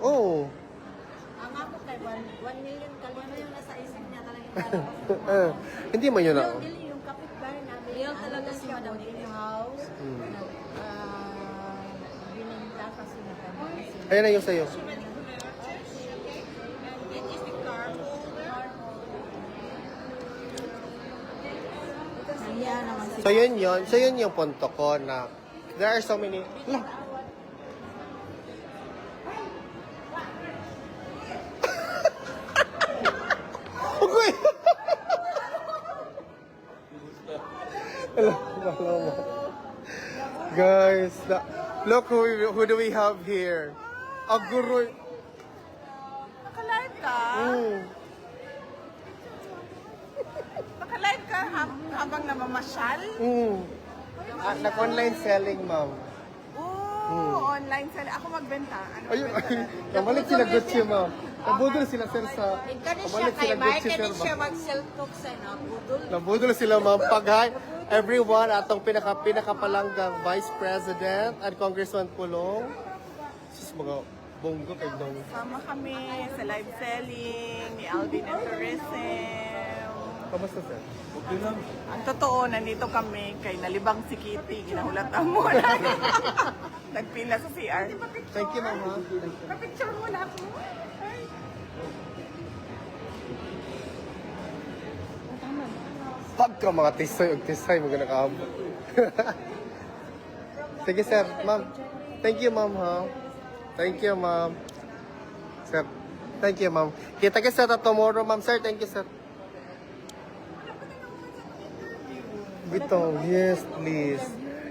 Oo. Ang ako kay 1 million kalima yung nasa isip niya talaga. Hindi man yun ako. Dili yung kapitbahay namin. Real talaga si Madam Lily House. Bininta kasi na kami. Ayan na yung sa'yo. Nahiya naman si So yun yun. So yun yung punto ko na there are so many... Lah! Okay! Hello, hello mo. Guys, look who do we have here? Aguroy. Naka-live ka? Naka-live ka habang namamasyal? Nag-online selling, ma'am. Online selling. Ako magbenta. Ano Ayun, magbenta na? nabalik sila Gucci, ma'am. Nabudol sila, sir, sa... Ikani siya Nabalik kay sila Gucci, sir, market siya ma'am. mag-self-talk sa nabudol. Nabudol sila, ma'am. Pag-hi, everyone, atong pinakapalanggang Vice President at Congressman Pulong. Sus, mga bonggo kay Dong. Sama kami sa live selling ni Alvin and Tourism. Kamusta, sir? Okay lang. Ang totoo, nandito kami kay Nalibang si Kitty. Ginahulatan mo na. Nagpila sa CR. Thank you, ma'am. ha? Papicture mo na ako. Ay. Pagka mga tisay, mga nakaabot. Sige, sir. Ma'am. Thank you, ma'am, ha? Thank you, ma'am. Sir, thank you, ma'am. Kita kita tomorrow, ma'am. Sir, thank you, sir. Bitong, yes, please.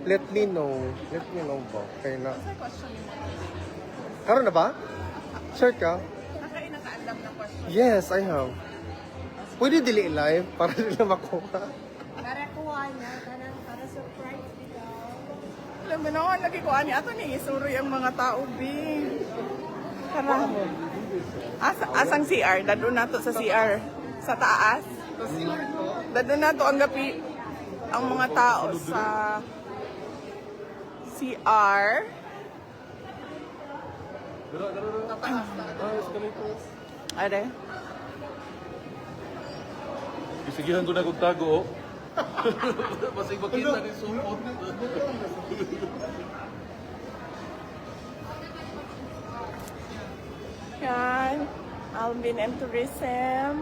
Let me know. Let me know po. Okay na. Karoon na ba? Sure ka? Nakaalam na question. Yes, I have. Pwede dili live para nila makuha. Para kuha niya, para surprise dito. Alam mo naman, lagi ko ani ato ni isuroy ang mga tao, Bing. Tara. Asang CR? Dadun nato sa CR. Sa taas. Dadun nato ang gapi ang mga tao sa CR. Are? Isigihan ko na kong tago, oh. Masig makita ni sumot. Yan. Alvin and Tourism.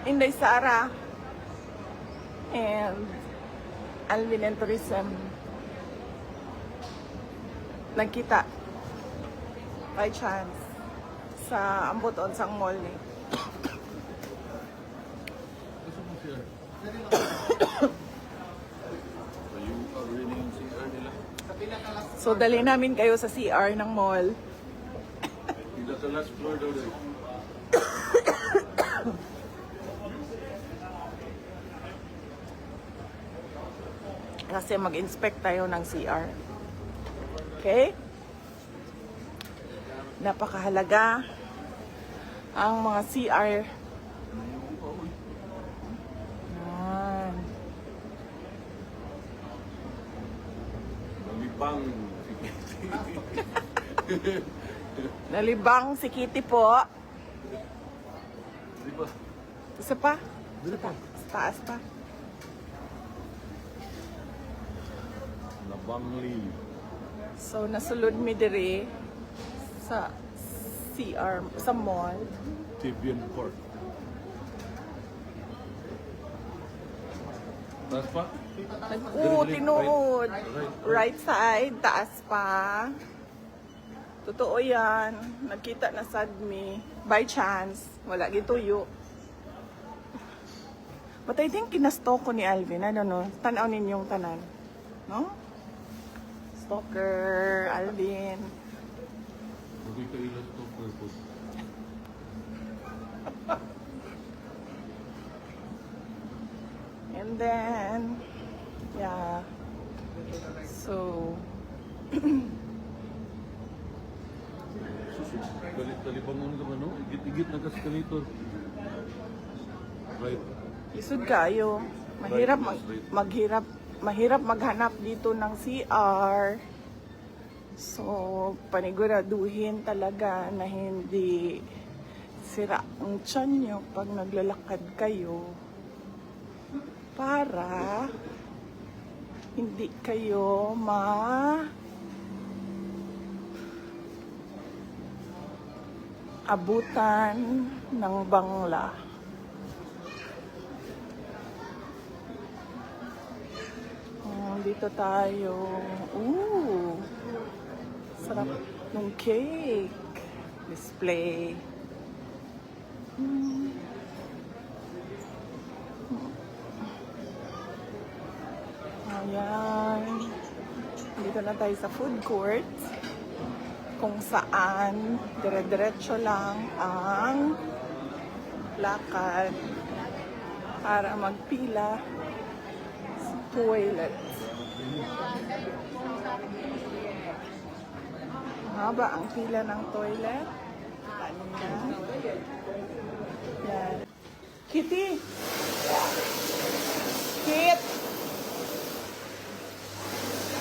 Inday Sara. And Alvin and Tourism. Nagkita. By chance. Sa Amboton, sang mall ni. Gusto mo siya? Ayun, already yung CR nila. So, dali namin kayo sa CR ng mall. Hindi sa last floor daw dahil. Kasi mag-inspect tayo ng CR. Okay? Napakahalaga ang mga CR. Yan. Malibang. Nalibang si Kitty po. Di ba? Isa pa? Di ba? Sa taas pa. Nabangli. So, nasulod mi diri sa CR, sa mall. Tibian Court. Taas pa? Tinuod. Right side, taas pa. Totoo yan. Nagkita na sad mi. By chance. Wala gituyo. But I think kinasto ko ni Alvin. Ano no? Tanaw ninyong tanan. No? Stalker, Alvin. Huwag ka ilan to purpose. And then, yeah. So, Talibang mo naman, no? Igit-igit na ka-escalator. Right. isod kayo. Mahirap maghanap dito ng CR. So, So, paniguraduhin talaga na hindi sira ang tiyan nyo pag naglalakad kayo para hindi kayo abutan ng bangla. Dito tayo. Sarap ng cake. Display. Ayan. Dito na tayo sa food court. Kung saan dire-diretso lang ang lakad para magpila sa toilet. Haba ang pila ng toilet. Kanina. Yan. Kitty! Kit!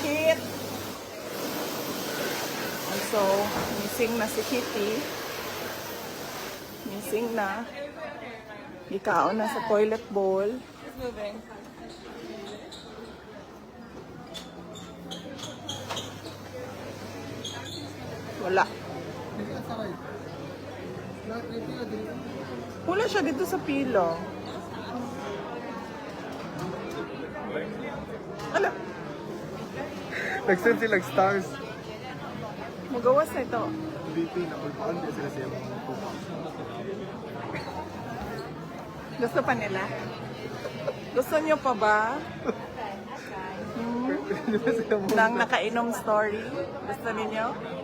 Kit! So, missing na si Kitty. Missing na. Ikaw na sa toilet bowl. Wala. Wala siya dito sa pilo. Ala. Nag-send silang stars. Magawas na ito. VP na kulpaan din sila siya mga Gusto pa nila? Gusto niyo pa ba? Nang nakainom story? Gusto ninyo?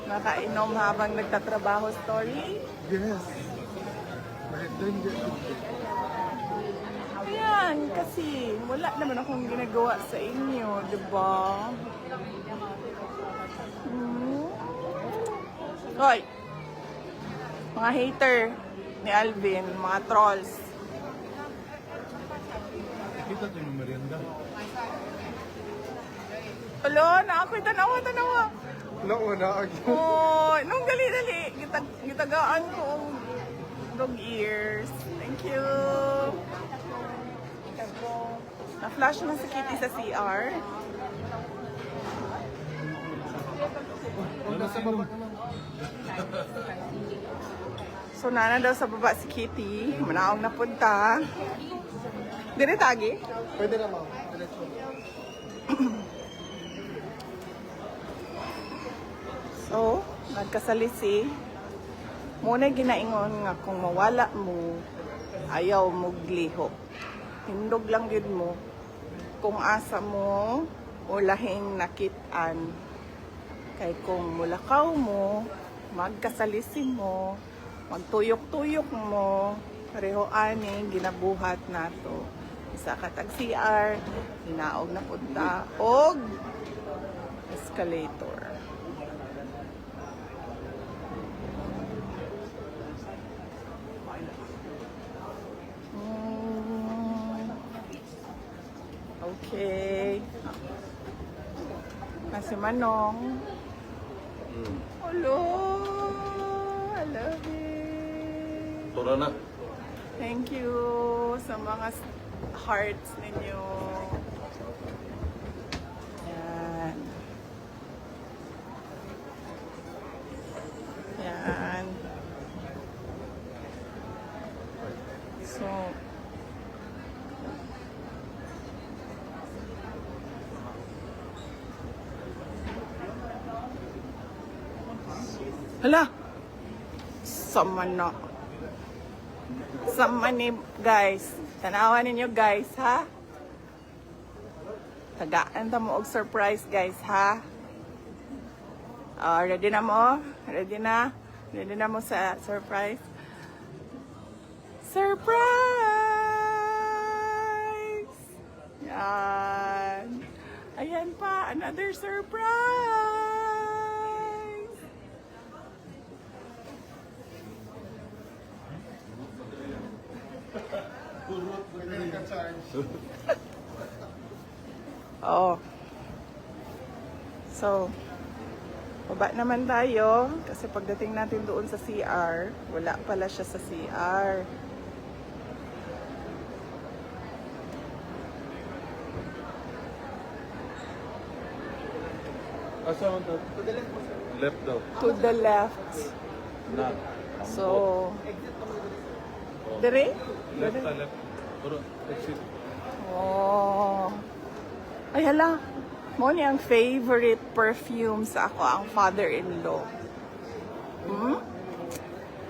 Nakainom habang nagtatrabaho story? Yes. Ayan, kasi wala naman akong ginagawa sa inyo, di ba? Hoy! Mga hater ni Alvin, mga trolls. Kita ito yung merienda. Alo, na ako'y tanawa. Nauna ako. Oh, nung dali-dali, gitagaan ko ang dog ears. Thank you. Na-flash na si Kitty sa CR. Nasa baba naman. So, nana daw sa baba si Kitty. Manaong napunta. Dire tagi? Pwede na ma'am. Diretso. So, nagkasalisi. Muna ginaingon nga kung mawala mo, ayaw mo gliho. Hindog lang yun mo. Kung asa mo, ulahing nakitaan. Kay kung mulakaw mo, magkasalisi mo, magtuyok-tuyok mo, pareho ani, ginabuhat nato. Isa ka tag CR, hinaog na punta, og escalator. Okay. Kasi Manong. Hello. I love it. Tora na. Thank you sa mga hearts ninyo. Yan. Yan. So, hala! Sama na. Sama ni guys. Tanawan ninyo guys, ha? Tagaan ta mo og surprise guys, ha? Ready na mo? Ready na? Ready na mo sa surprise? Surprise! Yan. Ayan pa, another surprise! Oh. So, baba naman tayo kasi pagdating natin doon sa CR, wala pala siya sa CR. Asa man to? Left daw. To the left. Na. So, dire? Left ta left. Puro exit. Oh. Ay hala. Mo ni ang favorite perfume sa ako ang father-in-law.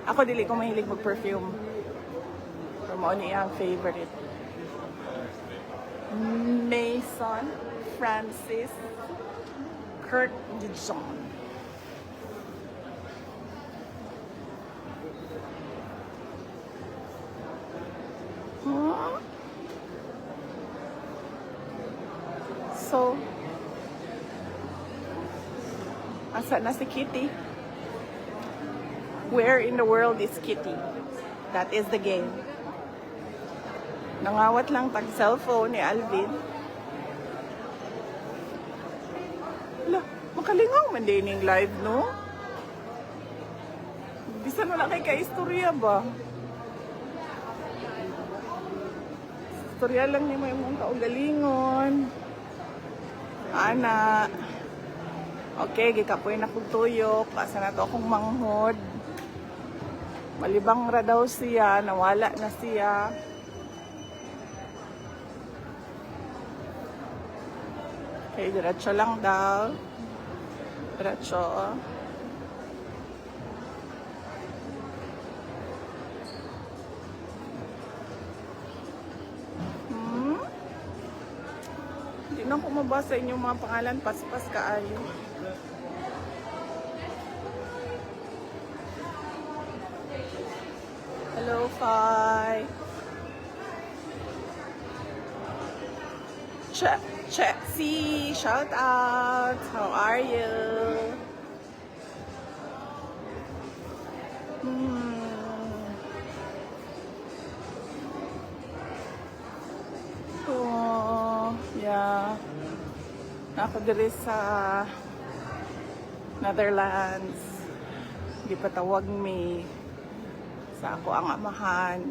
Ako dili ko mahilig mag-perfume. Pero mo ni ang favorite. Mason Francis Kurt Dijon. So, asa na si Kitty? Where in the world is Kitty? That is the game. Nangawat lang tag cellphone ni Alvin. Hala, makalingaw man din yung live, no? Bisan wala kay ka-istorya ba? Istorya lang ni may mong kaugalingon. Ana. Okay, gikapoy na kong tuyok. Asa na to akong manghod. Malibang ra daw siya. Nawala na siya. Okay, diretso lang daw. Diretso. Hindi na ko mabasa inyong mga pangalan. Paspas kaayo. Hello, Fi. Chetsy, shout out. How are you? Oh, yeah. Ako diri sa Netherlands. Di pa tawag mi sa ako ang amahan.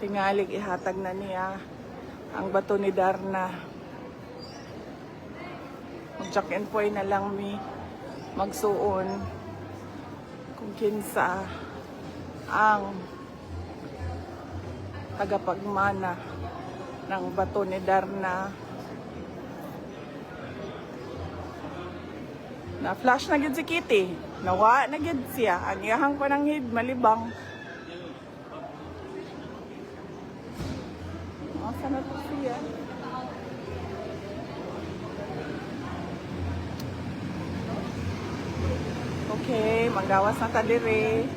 Tingalig ihatag na niya ang bato ni Darna. Mag-check-in point na lang mi magsuon kung kinsa ang tagapagmana ng bato ni Darna. Na flash na gid si Kitty. Nawa na gid siya. Ang iyahang pananghid malibang. Asa na to siya? Okay, manggawas na ta dire.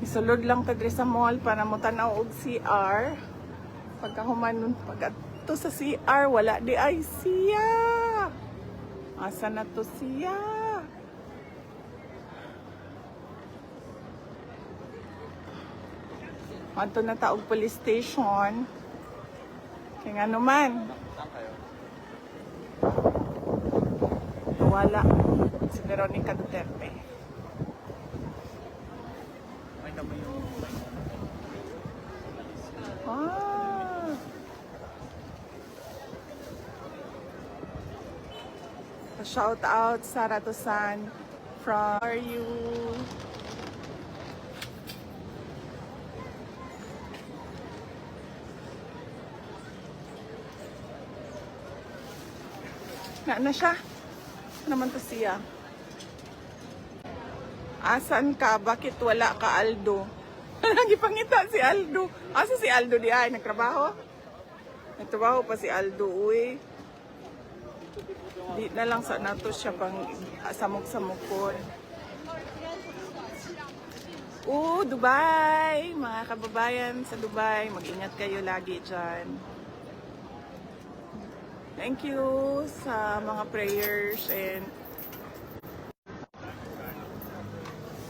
Isulod lang ta dire sa mall para mo tanaw og CR. Pagkahuman pag to sa CR, wala di ay siya. Asa na to siya? Manto na taog police station. Kaya nga naman. Wala. Si Veronica Duterte. Ah. Shout out Sara Tosan from How are you? Na siya? Ano naman to siya? Asan ka? Bakit wala ka, Aldo? Nagipangita si Aldo. Asa si Aldo di ay? Nagtrabaho? Nagtrabaho pa si Aldo, uy. Di na lang sa nato siya pang samok-samokon. Dubai! Mga kababayan sa Dubai, mag-ingat kayo lagi dyan. Thank you sa mga prayers and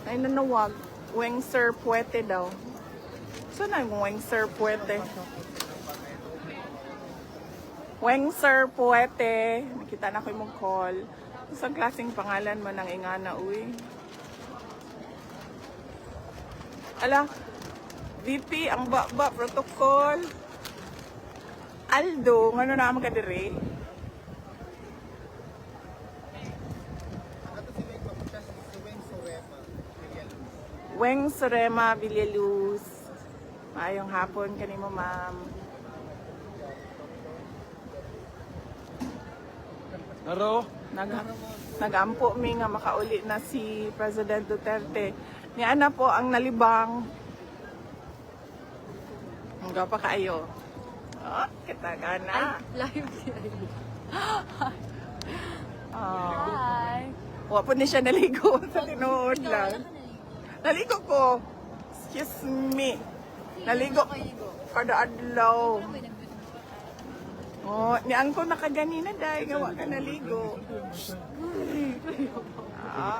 ay nanawag. Weng Sir Puete daw. Saan ang Weng Sir Puete? Weng Sir Puete. Nakita na ko yung call. Isang klaseng pangalan mo ng ingana, uy. Ala, VP, ang baba, protocol. Aldo, ano naman ka dire? Weng Sorema Villaluz. Maayong hapon kanimo, ma'am. Naro? Nagampo mi nga makauli na si President Duterte. Niya na po ang nalibang. Hangga pa kayo. Oh, kita gana. Live Hi. Wa po ni siya naligo sa tinuod lang. Naligo ko. Excuse me. Naligo. Kada adlaw. Oh, niang ko nakaganina dahil gawa ka naligo.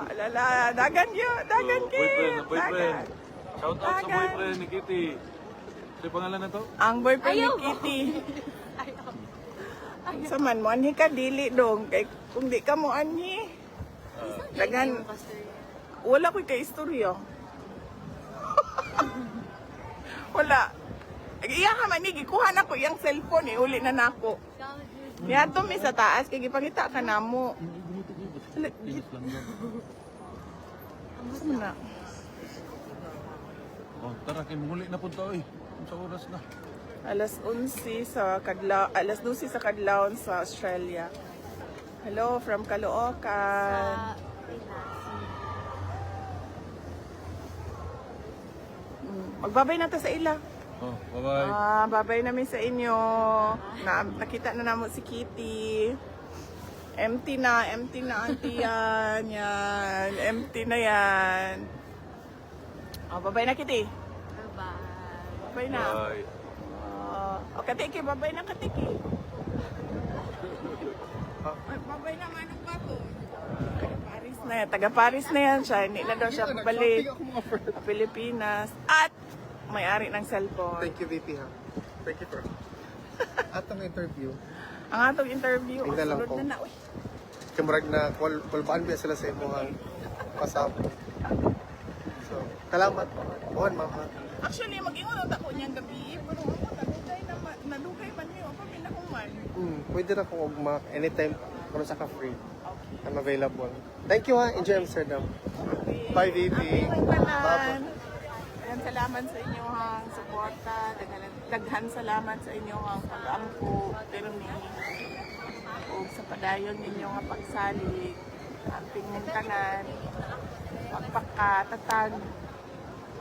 Alala, dagan yun, dagan Boyfriend. Shout out sa boyfriend ni Kitty. Ano pangalan na to? Ang boyfriend ni Kitty. Sa man mo, anhi ka, dili dong. Kay, kung di ka mo anhi, dagan, wala ko'y ka-istorya. Wala. Iya ka man, gikuha na ko iyang cellphone, uli na nako. Niya to mi sa taas, kay gipangita ka na mo. Ano na? Oh, tara, kay muli na punta oy. Sa oras na. Alas 11 sa Kadlaw, alas 12 sa Kadlaw sa Australia. Hello from Caloocan. Magbabay na to sa ila. Oh, bye-bye. Babay namin sa inyo. Nakita na namin si Kitty. Empty na auntie yan. Yan. Empty na yan. Babay na Kitty. Bye-bye. Babay na. Bye. Katiki, babay na Katiki. Babay na manong bago. Paris na yan. Taga Paris na yan siya. Hindi na daw siya pabalik sa Pilipinas. At may-ari ng cellphone. Thank you, VP, ha? Thank you, for atong interview. Ang atong interview, ang Tingnan lang sunod ko. na na. Uy. Kamurag na kulbaan biya sila sa imuhang pasabot. So, salamat. Buwan, ma'am, ha? Actually, mag-ingon ako niyang gabi. Pero ako, nalugay man niyo. Ako, pinakuman. Pwede na kung anytime kung sa ka free. I'm available. Thank you, ha? Enjoy Amsterdam. Bye, VP. Bye. Daghan salamat sa inyong suporta. Daghan salamat sa inyong pag-ampo. Pero ni o sa padayon ninyo nga pagsalig. Amping mintanan. Pagpakatatag.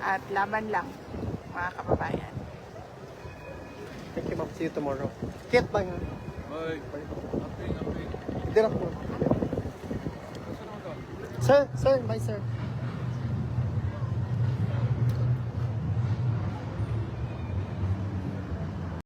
At laban lang, mga kababayan. Thank you, ma'am. See you tomorrow. Kit, bye, ha? Bye. Happy. Direct po. Sir, bye, sir.